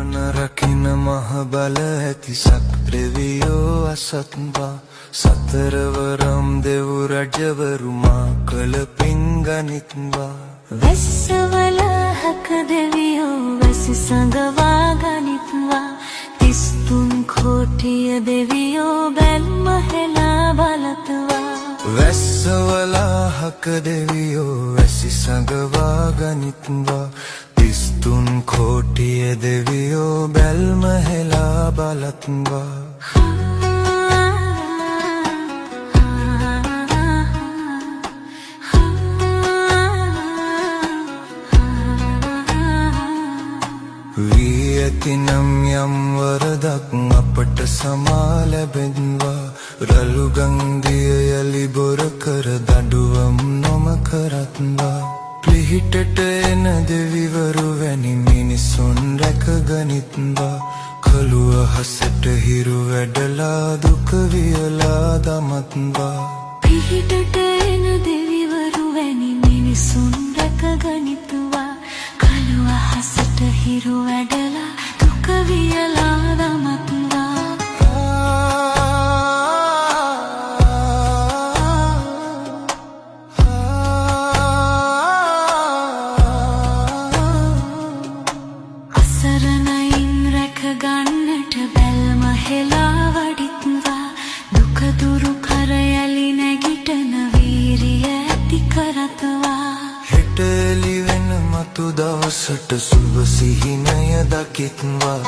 දෙරණ රකින මහ බල ඇති සක්දෙවියෝ අසත්වා සතරවරම් දෙව් රජවරු මා කළ පින් ගනිත්වා වැස්සවලහක දෙවියෝ වැසි සඟවා ගනිත්වා තිස්තුන් කෝටිය දෙවියෝ බැල්ම හෙලා බලත්වා වැස්සවලහක දෙවියෝ වැසි සඟවා ගනිත්වා තිස්තුන් කෝටිය දෙවියෝ බැල්ම හෙලා බලත්වා ඇතිනම් යම් වරදක් අපට සමා ලැබෙත්වා රළු ගංදිය යලි බොර කර දඩුවම් නොම කරත්වා පිහිටට එන දෙවිවරු වැනි මිනිසුන් රැක ගනිත්වා කළු අහසට හිරු වැඩලා දුක වියලා දමත්වා පිහිටට එන දෙවිවරු වැනි මිනිසුන් රැක ගනිත්වා කළු අහසට හිරු වැඩලා දුක වියලා දමත්වා අසරණයින් රැක ගන්නට බැල්ම හෙලා වඩිත්වා දුක දුරු කර යලි නැගිටන වීරිය ඇති කරත්වා හෙට එළි වෙන මතු දවසට සුබ සිහිනය දකිත්වා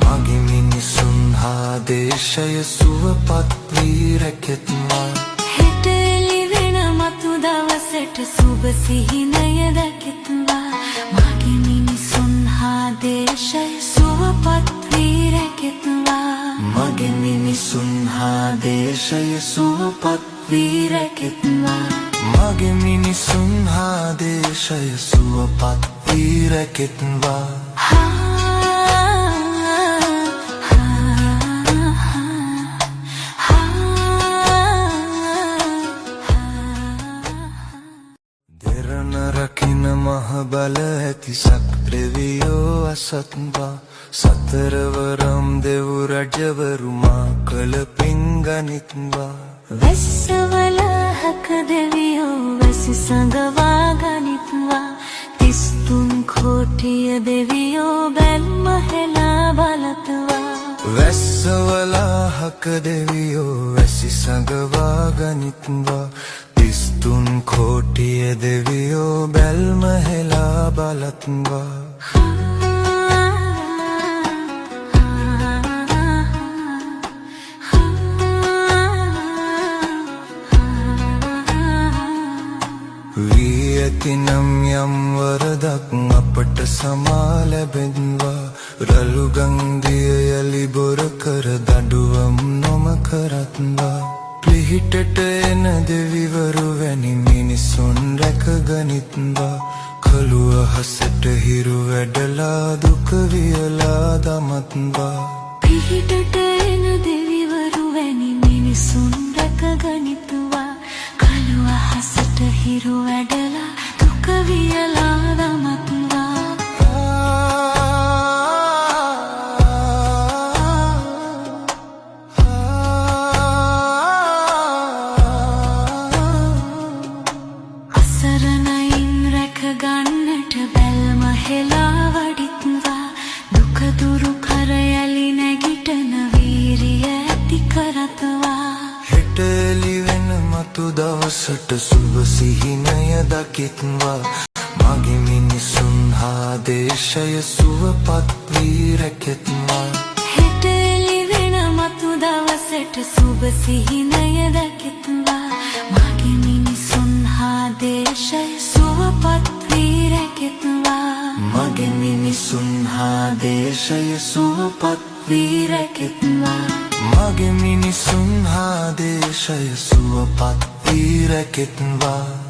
මගේ මිනිසුන් හා දේශය සුවපත් වී රැකෙත්වා හෙට එළි වෙන මතු දවසට සුබ සිහිනය දකිත්වා මගේ මිනිසුන් හා දේශය සුවපත් වී රැකෙත්වා මගේ මිනිසුන් හා දේශය සුවපත් වී රැකෙත්වා මගේ මිනිසුන් හා දේශය සුවපත් වී රැකෙත්වා දෙරණ රකින මහ බල ඇති සක්දෙවියෝ අසත්වා සතරවරම් දෙව් රජවරු මා කළ පින් ගනිත්වා වැස්සවලහක දෙවියෝ වැසි සඟවා ගනිත්වා තිස්තුන් කෝටිය දෙවියෝ බැල්ම හෙලා බලත්වා වැස්සවලහක දෙවියෝ වැසි සඟවා ගනිත්වා තිස්තුන් කෝටිය දෙවියෝ බැල්ම හෙලා බලත්වා ඇතිනම් යම් වරදක් අපට සමා ලැබෙත්වා රළු ගංදිය යලි බොර කර දඩුවම් නොම කරත්වා පිහිටට එන දෙවිවරු වැනි මිනිසුන් රැක ගනිත්වා කළු අහසට හිරු වැඩලා දුක වියලා දමත්වා පිහිටට එන දෙවිවරු වැනි මිනිසුන් රැක ගනිත්වා කළු අහසට හිරු වැඩලා දුක වියලා දමත්වා අසරණයින් රැක ගන්නට බැල්ම හෙලා වඩිත්වා දුක දුරු කර යලි නැගිටන වීරිය ඇති කරත්වා හෙට එළි වෙන මතු දවසට සුබ සිහිනය දකිත්වා මගේ මිනිසුන් හා දේශය සුවපත් වී රැකෙත්වා හෙට එළි වෙන මතු දවසට සුබ සිහිනය දකිත්වා මගේ මිනිසුන් හා දේශය සුවපත් වී රැකෙත්වා මගේ මිනිසුන් හා දේශය සුවපත් වී රැකෙත්වා මගේ මිනිසුන් හා දේශය සුවපත් වී රැකෙත්වා